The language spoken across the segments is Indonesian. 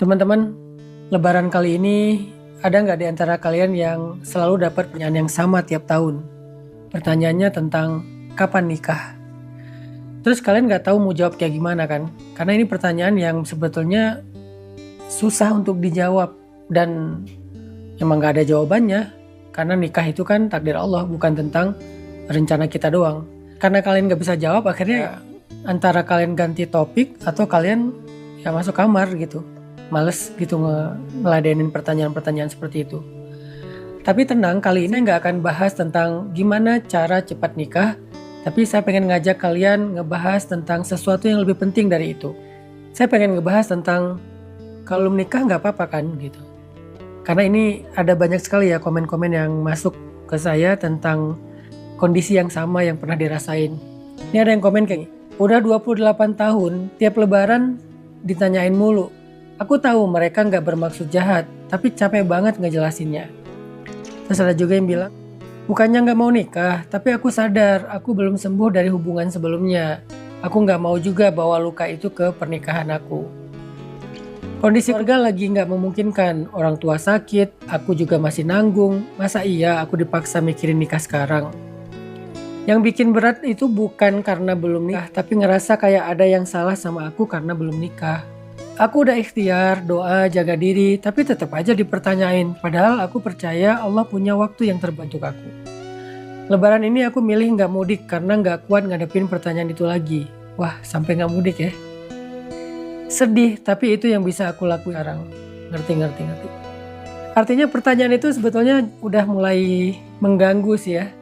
Teman-teman, Lebaran kali ini ada nggak di antara kalian yang selalu dapat pertanyaan yang sama tiap tahun? Pertanyaannya tentang kapan nikah. Terus kalian nggak tahu mau jawab kayak gimana kan? Karena ini pertanyaan yang sebetulnya susah untuk dijawab dan emang nggak ada jawabannya. Karena nikah itu kan takdir Allah, bukan tentang rencana kita doang. Karena kalian nggak bisa jawab, akhirnya antara kalian ganti topik atau kalian ya masuk kamar gitu. Males gitu ngeladenin pertanyaan-pertanyaan seperti itu. Tapi tenang, kali ini nggak akan bahas tentang gimana cara cepat nikah, tapi saya pengen ngajak kalian ngebahas tentang sesuatu yang lebih penting dari itu. Saya pengen ngebahas tentang kalau menikah nggak apa-apa kan gitu. Karena ini ada banyak sekali ya komen-komen yang masuk ke saya tentang kondisi yang sama yang pernah dirasain. Ini ada yang komen kayak gini, udah 28 tahun, tiap lebaran ditanyain mulu. Aku tahu mereka nggak bermaksud jahat, tapi capek banget ngejelasinnya. Terus ada juga yang bilang, bukannya nggak mau nikah, tapi aku sadar aku belum sembuh dari hubungan sebelumnya. Aku nggak mau juga bawa luka itu ke pernikahan aku. Kondisi keluarga lagi nggak memungkinkan, orang tua sakit, aku juga masih nanggung. Masa iya aku dipaksa mikirin nikah sekarang? Yang bikin berat itu bukan karena belum nikah, tapi ngerasa kayak ada yang salah sama aku karena belum nikah. Aku udah ikhtiar, doa, jaga diri, tapi tetap aja dipertanyain. Padahal aku percaya Allah punya waktu yang terbaik untuk aku. Lebaran ini aku milih nggak mudik karena nggak kuat ngadepin pertanyaan itu lagi. Wah, sampai nggak mudik ya. Sedih, tapi itu yang bisa aku lakuin sekarang. Ngerti. Artinya pertanyaan itu sebetulnya udah mulai mengganggu sih ya.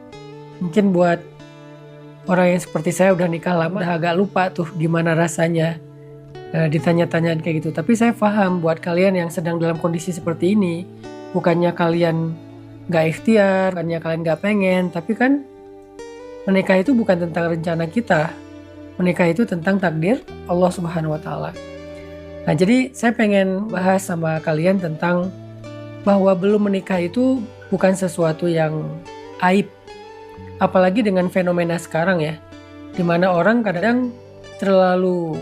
Mungkin buat orang yang seperti saya udah nikah lama, udah agak lupa tuh gimana rasanya ditanya-tanyaan kayak gitu. Tapi saya paham buat kalian yang sedang dalam kondisi seperti ini, bukannya kalian gak ikhtiar, bukannya kalian gak pengen, tapi kan menikah itu bukan tentang rencana kita. Menikah itu tentang takdir Allah Subhanahu wa Ta'ala. Nah, jadi saya pengen bahas sama kalian tentang bahwa belum menikah itu bukan sesuatu yang aib. Apalagi dengan fenomena sekarang ya, dimana orang kadang terlalu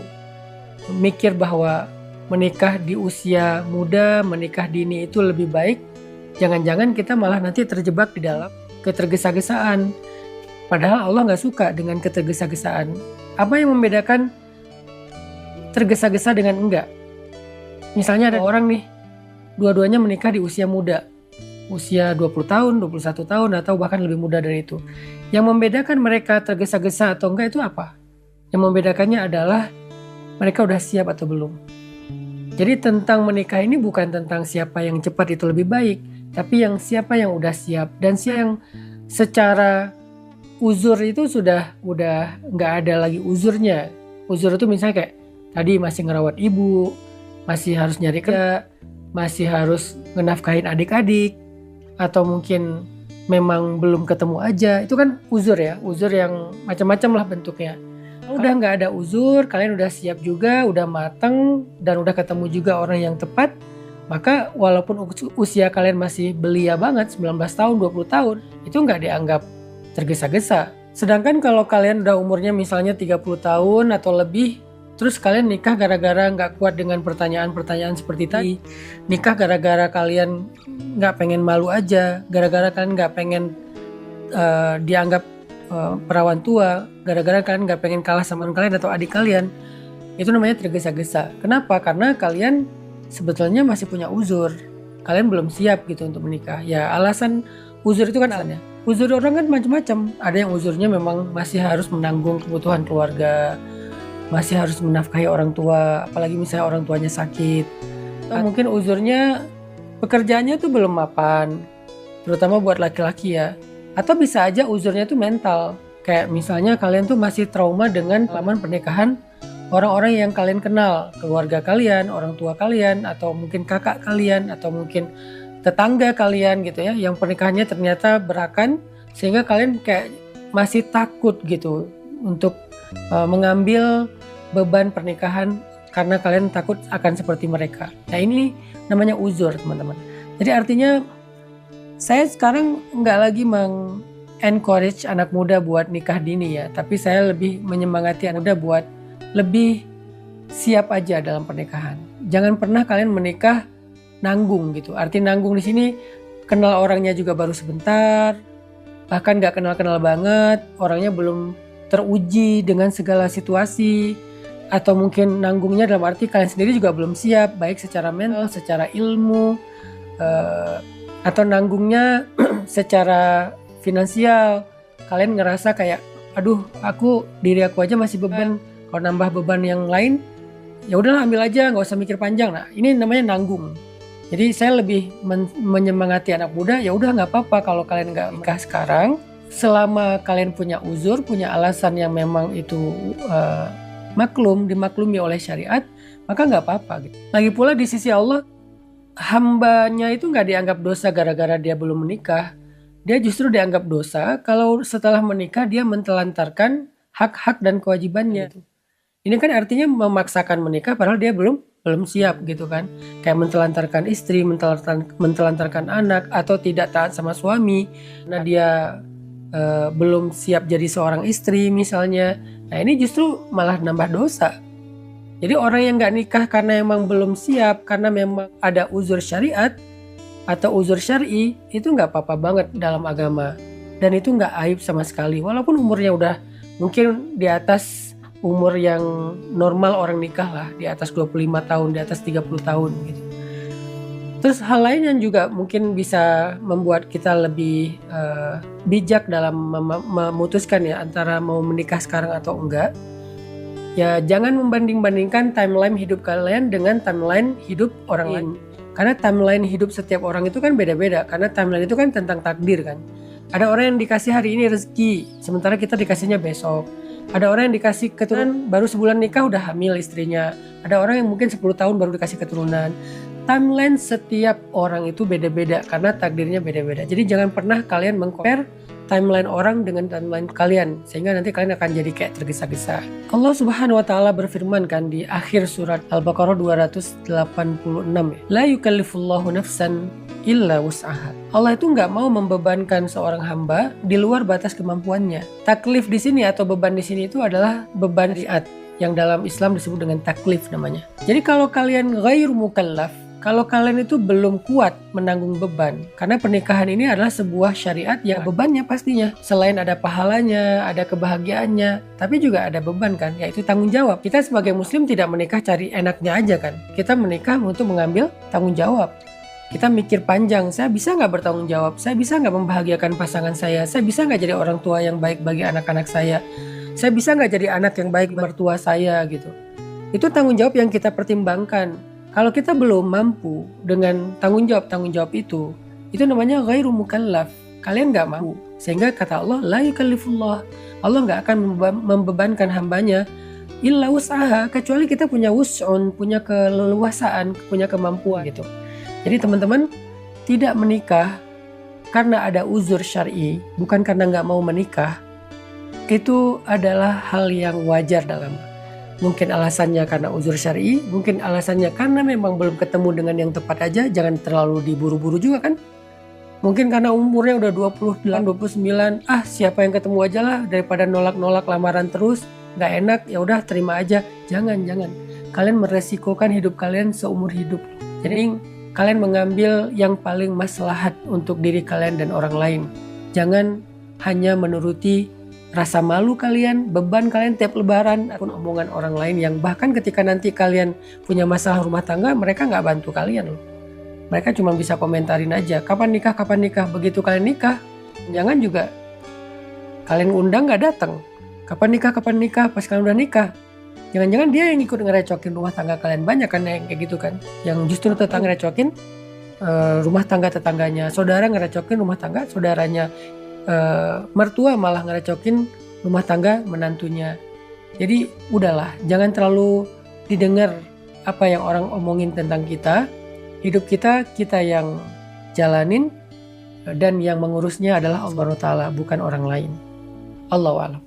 mikir bahwa menikah di usia muda, menikah dini itu lebih baik. Jangan-jangan kita malah nanti terjebak di dalam ketergesa-gesaan. Padahal Allah gak suka dengan ketergesa-gesaan. Apa yang membedakan tergesa-gesa dengan enggak? Misalnya ada orang nih, dua-duanya menikah di usia muda. Usia 20 tahun, 21 tahun, atau bahkan lebih muda dari itu. Yang membedakan mereka tergesa-gesa atau enggak itu apa? Yang membedakannya adalah mereka udah siap atau belum. Jadi tentang menikah ini bukan tentang siapa yang cepat itu lebih baik, tapi yang siapa yang udah siap dan siapa yang secara uzur itu sudah nggak ada lagi uzurnya. Uzur itu misalnya kayak tadi masih ngerawat ibu, masih harus nyari kerja, masih harus ngenafkahin adik-adik, atau mungkin memang belum ketemu aja. Itu kan uzur ya, uzur yang macam-macam lah bentuknya. Udah nggak ada uzur, kalian udah siap juga, udah mateng, dan udah ketemu juga orang yang tepat, maka walaupun usia kalian masih belia banget, 19 tahun, 20 tahun, itu nggak dianggap tergesa-gesa. Sedangkan kalau kalian udah umurnya misalnya 30 tahun atau lebih, terus kalian nikah gara-gara nggak kuat dengan pertanyaan-pertanyaan seperti tadi, nikah gara-gara kalian nggak pengen malu aja, gara-gara kalian nggak pengen dianggap perawan tua, gara-gara kalian gak pengen kalah sama kalian atau adik kalian, itu namanya tergesa-gesa. Kenapa? Karena kalian sebetulnya masih punya uzur, kalian belum siap gitu untuk menikah. Ya alasan uzur itu kan alasannya. Uzur orang kan macam-macam. Ada yang uzurnya memang masih harus menanggung kebutuhan keluarga, masih harus menafkahi orang tua, apalagi misalnya orang tuanya sakit. Atau mungkin uzurnya pekerjaannya tuh belum mapan, terutama buat laki-laki ya. Atau bisa aja uzurnya tuh mental. Kayak misalnya kalian tuh masih trauma dengan pengalaman pernikahan orang-orang yang kalian kenal. Keluarga kalian, orang tua kalian, atau mungkin kakak kalian, atau mungkin tetangga kalian gitu ya. Yang pernikahannya ternyata berakan, sehingga kalian kayak masih takut gitu untuk mengambil beban pernikahan karena kalian takut akan seperti mereka. Nah ini namanya uzur teman-teman. Jadi artinya saya sekarang nggak lagi encourage anak muda buat nikah dini ya, tapi saya lebih menyemangati anak muda buat lebih siap aja dalam pernikahan. Jangan pernah kalian menikah nanggung gitu. Arti nanggung di sini kenal orangnya juga baru sebentar, bahkan nggak kenal-kenal banget, orangnya belum teruji dengan segala situasi, atau mungkin nanggungnya dalam arti kalian sendiri juga belum siap, baik secara mental, secara ilmu, atau nanggungnya secara finansial. Kalian ngerasa kayak, aduh, diri aku aja masih beban, kalau nambah beban yang lain, ya udahlah ambil aja, nggak usah mikir panjang. Nah, ini namanya nanggung. Jadi saya lebih menyemangati anak muda, ya udah nggak apa-apa kalau kalian nggak nikah sekarang, selama kalian punya uzur, punya alasan yang memang itu dimaklumi oleh syariat, maka nggak apa-apa. Gitu. Lagi pula di sisi Allah, hambanya itu nggak dianggap dosa gara-gara dia belum menikah. Dia justru dianggap dosa kalau setelah menikah dia mentelantarkan hak-hak dan kewajibannya. Gitu. Ini kan artinya memaksakan menikah padahal dia belum siap gitu kan. Kayak mentelantarkan istri, mentelantarkan anak, atau tidak taat sama suami. Nah dia belum siap jadi seorang istri misalnya. Nah ini justru malah nambah dosa. Jadi orang yang gak nikah karena emang belum siap, karena memang ada uzur syariat atau uzur syar'i, itu gak apa-apa banget dalam agama. Dan itu gak aib sama sekali. Walaupun umurnya udah mungkin di atas umur yang normal orang nikah lah, di atas 25 tahun, di atas 30 tahun gitu. Terus hal lain yang juga mungkin bisa membuat kita lebih bijak dalam memutuskan ya antara mau menikah sekarang atau enggak. Ya jangan membanding-bandingkan timeline hidup kalian dengan timeline hidup orang lain. Karena timeline hidup setiap orang itu kan beda-beda, karena timeline itu kan tentang takdir kan. Ada orang yang dikasih hari ini rezeki, sementara kita dikasihnya besok. Ada orang yang dikasih keturunan baru sebulan nikah udah hamil istrinya. Ada orang yang mungkin 10 tahun baru dikasih keturunan. Timeline setiap orang itu beda-beda karena takdirnya beda-beda. Jadi jangan pernah kalian meng-compare timeline orang dengan timeline kalian, sehingga nanti kalian akan jadi kayak tergesa-gesa. Allah Subhanahu wa taala berfirman kan di akhir surat Al-Baqarah 286, la yukallifullahu nafsan illa wus'aha. Allah itu nggak mau membebankan seorang hamba di luar batas kemampuannya. Taklif di sini atau beban di sini itu adalah beban syariat yang dalam Islam disebut dengan taklif namanya. Jadi kalau kalian ghairu mukallaf, kalau kalian itu belum kuat menanggung beban, karena pernikahan ini adalah sebuah syariat yang bebannya pastinya. Selain ada pahalanya, ada kebahagiaannya, tapi juga ada beban kan, yaitu tanggung jawab. Kita sebagai muslim tidak menikah cari enaknya aja kan. Kita menikah untuk mengambil tanggung jawab. Kita mikir panjang, saya bisa nggak bertanggung jawab? Saya bisa nggak membahagiakan pasangan saya? Saya bisa nggak jadi orang tua yang baik bagi anak-anak saya? Saya bisa nggak jadi anak yang baik mertua saya gitu? Itu tanggung jawab yang kita pertimbangkan. Kalau kita belum mampu dengan tanggung jawab itu namanya ghairu mukallaf. Kalian nggak mampu. Sehingga kata Allah, la yukallifullah. Allah nggak akan membebankan hambanya illa wus'aha, kecuali kita punya wus'un, punya keleluasaan, punya kemampuan gitu. Jadi teman-teman, tidak menikah karena ada uzur syar'i, bukan karena nggak mau menikah, itu adalah hal yang wajar dalam. Mungkin alasannya karena uzur syar'i, mungkin alasannya karena memang belum ketemu dengan yang tepat aja, jangan terlalu diburu-buru juga kan. Mungkin karena umurnya udah 28, 29, siapa yang ketemu aja lah daripada nolak-nolak lamaran terus, gak enak, ya udah terima aja. Jangan. Kalian meresikokan hidup kalian seumur hidup. Jadi kalian mengambil yang paling maslahat untuk diri kalian dan orang lain. Jangan hanya menuruti rasa malu kalian, beban kalian tiap lebaran, ataupun omongan orang lain yang bahkan ketika nanti kalian punya masalah rumah tangga, mereka nggak bantu kalian loh. Mereka cuma bisa komentarin aja, kapan nikah. Begitu kalian nikah, jangan juga kalian undang nggak datang. Kapan nikah, pas kalian udah nikah. Jangan-jangan dia yang ikut ngerecokin rumah tangga kalian. Banyak kan yang kayak gitu kan, yang justru tetangga ngerecokin rumah tangga tetangganya, saudara ngerecokin rumah tangga saudaranya, mertua malah ngerecokin rumah tangga menantunya. Jadi udahlah, jangan terlalu didengar apa yang orang omongin tentang kita. Hidup kita yang jalanin, dan yang mengurusnya adalah Allah SWT, bukan orang lain. Allahu a'lam.